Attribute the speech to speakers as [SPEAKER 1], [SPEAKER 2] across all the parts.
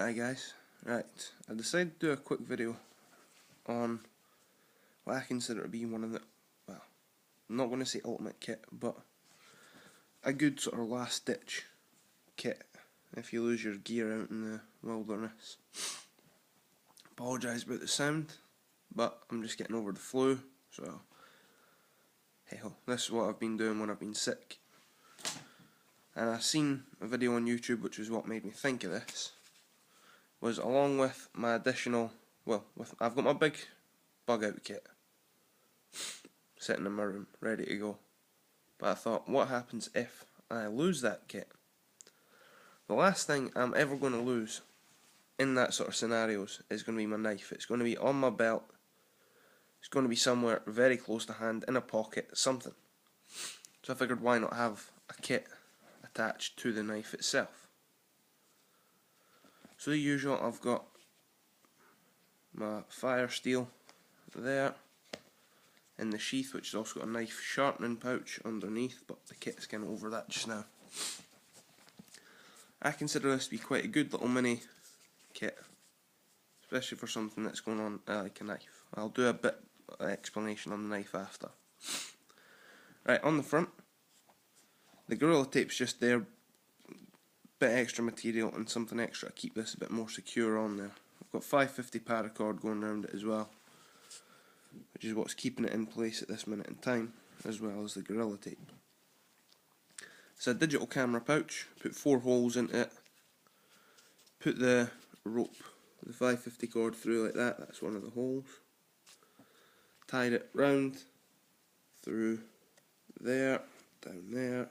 [SPEAKER 1] Hi guys, right, I decided to do a quick video on what I consider to be one of the, well, I'm not going to say ultimate kit, but a good sort of last ditch kit if you lose your gear out in the wilderness. Apologise about the sound, but I'm just getting over the flu, so hey ho, this is what I've been doing when I've been sick. And I seen a video on YouTube, which is what made me think of this, was along with my additional, I've got my big bug out kit sitting in my room, ready to go. But I thought, what happens if I lose that kit? The last thing I'm ever going to lose in that sort of scenarios is going to be my knife. It's going to be on my belt. It's going to be somewhere very close to hand, in a pocket, something. So I figured, why not have a kit attached to the knife itself? So the usual, I've got my fire steel there in the sheath, which has also got a knife sharpening pouch underneath, but the kit's kind of over that just now. I consider this to be quite a good little mini kit, especially for something that's going on like a knife. I'll do a bit of explanation on the knife after. Right, on the front, the Gorilla Tape's just there, bit extra material and something extra to keep this a bit more secure on there. I've got 550 paracord going around it as well, which is what's keeping it in place at this minute in time, as well as the Gorilla Tape. It's a digital camera pouch, put 4 holes into it, put the rope, the 550 cord through like that, that's one of the holes, tied it round, through there, down there,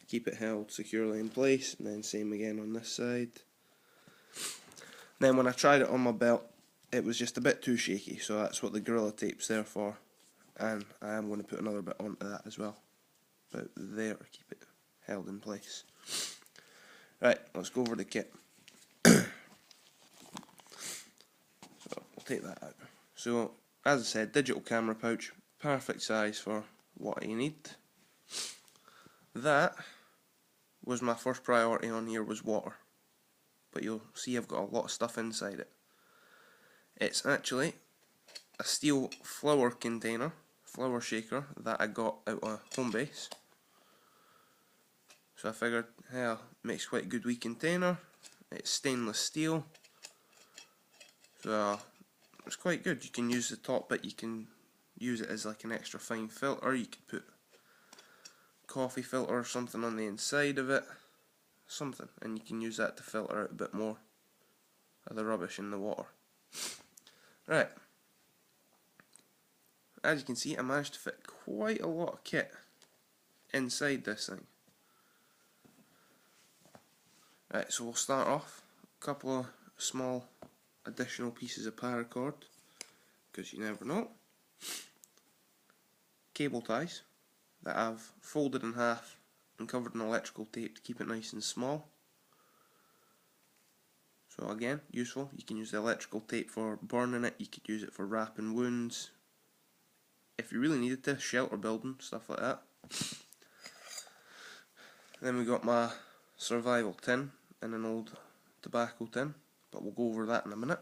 [SPEAKER 1] keep it held securely in place, and then same again on this side. Then when I tried it on my belt, it was just a bit too shaky, so that's what the Gorilla Tape's there for, and I am going to put another bit onto that as well, about there to keep it held in place. Right, let's go over the kit. So we'll take that out. So as I said, digital camera pouch, perfect size for what you need. That was my first priority on here, was water, but you'll see I've got a lot of stuff inside it. It's actually a steel flour container, flour shaker, that I got out of Homebase. So I figured, hell, it makes quite a good wee container. It's stainless steel, so it's quite good. You can use the top bit, you can use it as like an extra fine filter, you could put coffee filter or something on the inside of it, something, and you can use that to filter out a bit more of the rubbish in the water. Right, as you can see, I managed to fit quite a lot of kit inside this thing. Right, so we'll start off a couple of small additional pieces of paracord, because you never know. Cable ties that I've folded in half and covered in electrical tape to keep it nice and small. So again, useful. You can use the electrical tape for burning it, you could use it for wrapping wounds, if you really needed to, shelter building, stuff like that. Then we got my survival tin in an old tobacco tin, but we'll go over that in a minute.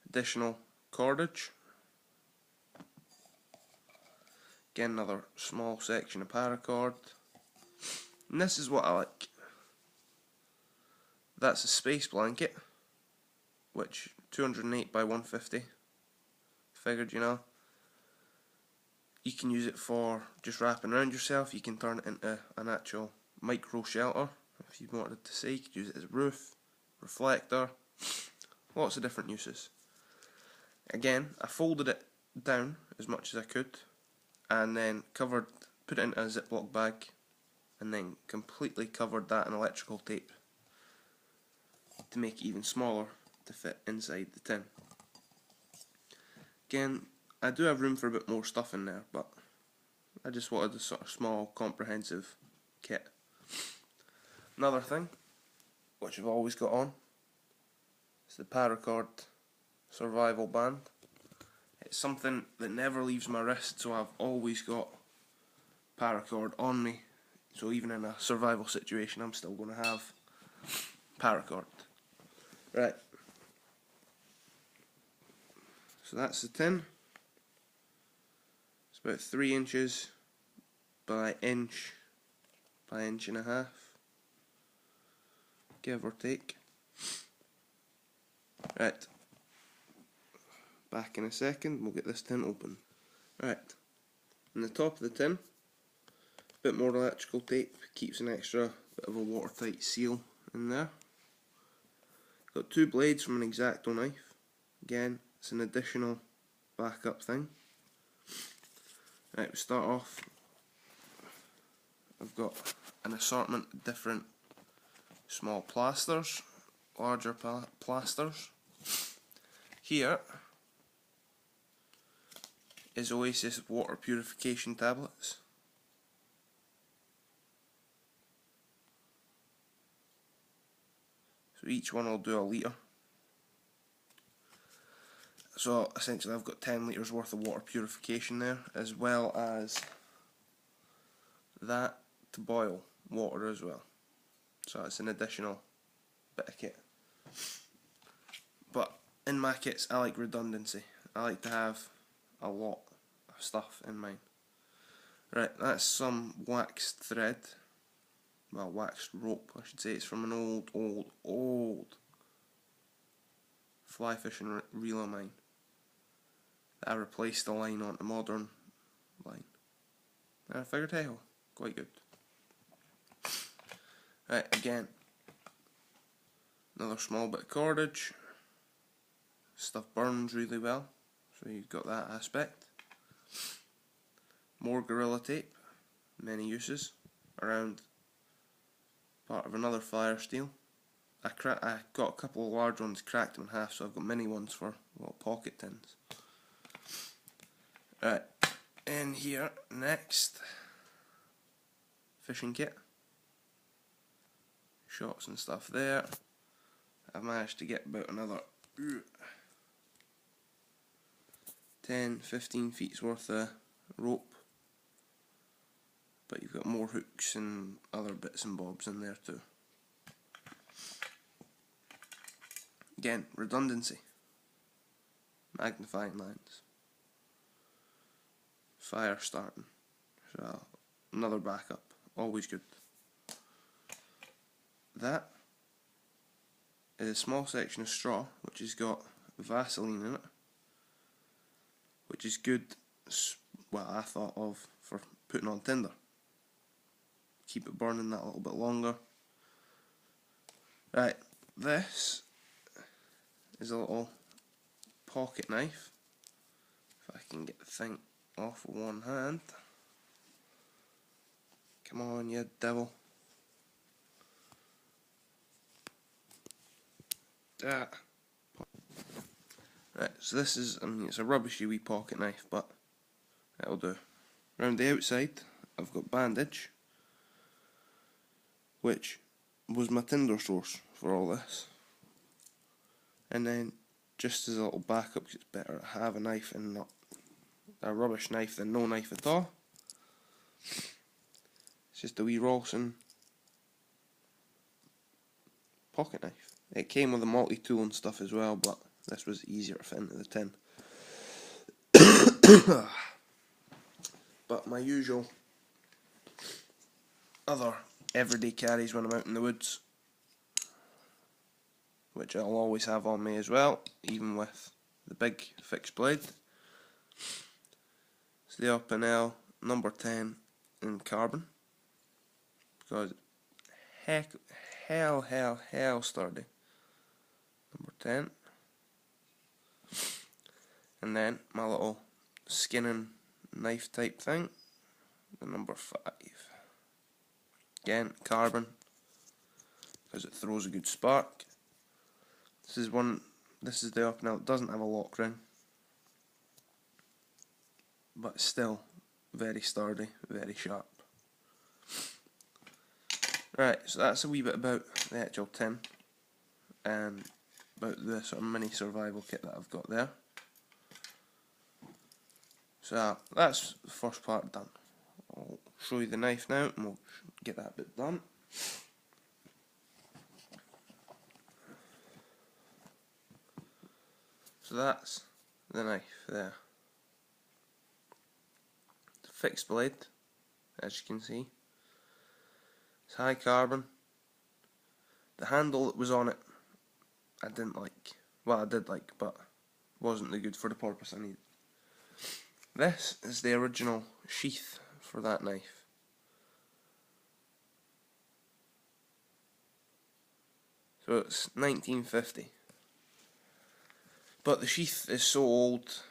[SPEAKER 1] Additional cordage. Again, another small section of paracord. And this is what I like. That's a space blanket, which 208 by 150. Figured, you know, you can use it for just wrapping around yourself. You can turn it into an actual micro shelter, if you wanted to say. You could use it as a roof, reflector, lots of different uses. Again, I folded it down as much as I could, and then put it into a Ziploc bag, and then completely covered that in electrical tape to make it even smaller to fit inside the tin. Again, I do have room for a bit more stuff in there, but I just wanted a sort of small, comprehensive kit. Another thing, which I've always got on, is the paracord survival band. It's something that never leaves my wrist, so I've always got paracord on me. So even in a survival situation, I'm still going to have paracord. Right. So that's the tin. It's about 3 inches by inch and a half, give or take. Right. Back in a second, we'll get this tin open. Right. On the top of the tin, a bit more electrical tape, keeps an extra bit of a watertight seal in there. Got 2 blades from an X-Acto knife. Again, it's an additional backup thing. Right, we start off. I've got an assortment of different small plasters, larger plasters. Here is Oasis water purification tablets. So each one will do a litre. So essentially I've got 10 litres worth of water purification there, as well as that to boil water as well. So it's an additional bit of kit. But in my kits I like redundancy. I like to have a lot of stuff in mine. Right, that's some waxed thread. Well, waxed rope I should say. It's from an old fly fishing reel of mine. I replaced the line on a modern line. And I figured, hey ho, quite good. Right, again, another small bit of cordage. Stuff burns really well, so you've got that aspect. More Gorilla Tape, many uses, around part of another fire steel. I got a couple of large ones, cracked them in half, so I've got mini ones for little pocket tins. Right, in here next, fishing kit, shots and stuff there. I've managed to get about another 10-15 feet worth of rope, but you've got more hooks and other bits and bobs in there too. Again, redundancy, magnifying lens, fire starting, so another backup, always good. That is a small section of straw which has got Vaseline in it, which is good, well, I thought of for putting on tinder. Keep it burning that little bit longer. Right, this is a little pocket knife. If I can get the thing off with one hand. Come on, you devil. Right, so this is, I mean, it's a rubbishy wee pocket knife, but that'll do. Around the outside, I've got bandage, which was my tinder source for all this. And then, just as a little backup, because it's better to have a knife and not a rubbish knife than no knife at all. It's just a wee Rawson pocket knife. It came with a multi-tool and stuff as well, but this was easier to fit into the tin. But my usual other everyday carries when I'm out in the woods, which I'll always have on me as well, even with the big fixed blade. It's the Opinel number 10 in carbon, because hell sturdy. Number 10. And then my little skinning knife type thing, the number 5. Again, carbon, because it throws a good spark. This is the Opinel. It doesn't have a lock ring, but still very sturdy, very sharp. Right, so that's a wee bit about the actual tin and about the sort of mini survival kit that I've got there. So that's the first part done. I'll show you the knife now and we'll get that bit done. So that's the knife there. It's a fixed blade, as you can see. It's high carbon. The handle that was on it, I didn't like. Well, I did like, but wasn't the good for the purpose I needed. This is the original sheath for that knife. So it's 1950. But the sheath is so old,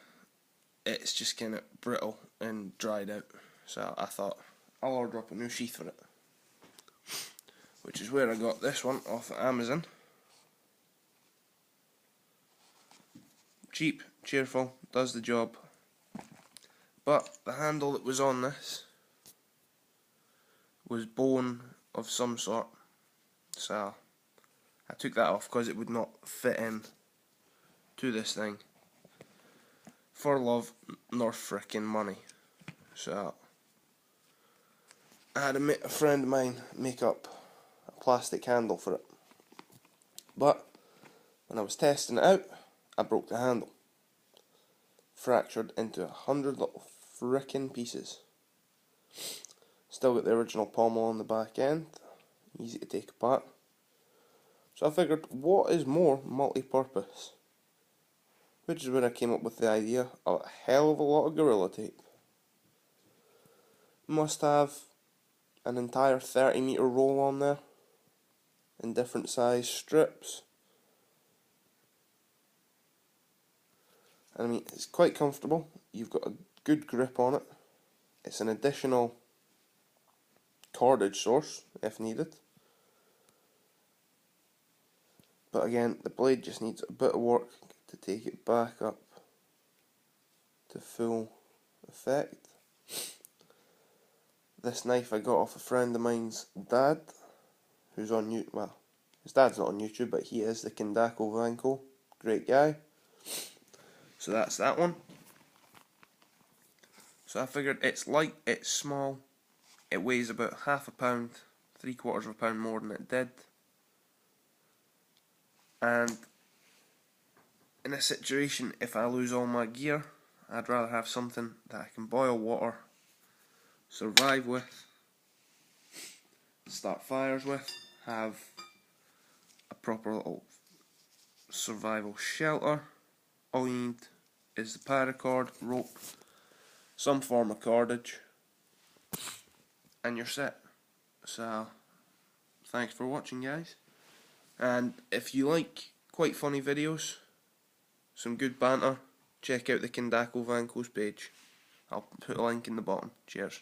[SPEAKER 1] it's just kind of brittle and dried out. So I thought, I'll order up a new sheath for it. Which is where I got this one off of Amazon. Cheap, cheerful, does the job. But the handle that was on this was bone of some sort. So I took that off because it would not fit in to this thing for love nor frickin' money. So I had a friend of mine make up a plastic handle for it, but when I was testing it out, I broke the handle, fractured into 100 little frickin' pieces. Still got the original pommel on the back end, easy to take apart. So I figured, what is more multi-purpose? Which is where I came up with the idea of a hell of a lot of Gorilla Tape. Must have an entire 30-metre roll on there, in different size strips. And I mean, it's quite comfortable, you've got a good grip on it. It's an additional cordage source if needed. But again, the blade just needs a bit of work to take it back up to full effect. This knife I got off a friend of mine's dad, who's on YouTube. Well, his dad's not on YouTube, but he is, the Kondako Vanko. Great guy. So that's that one. So I figured it's light, it's small, it weighs about half a pound, 3/4 of a pound more than it did. And in a situation, if I lose all my gear, I'd rather have something that I can boil water, survive with, start fires with, have a proper little survival shelter. All you need is the paracord, rope, some form of cordage, and you're set. So, thanks for watching, guys. And if you like quite funny videos, some good banter, check out the Kondako Vanko's page. I'll put a link in the bottom. Cheers.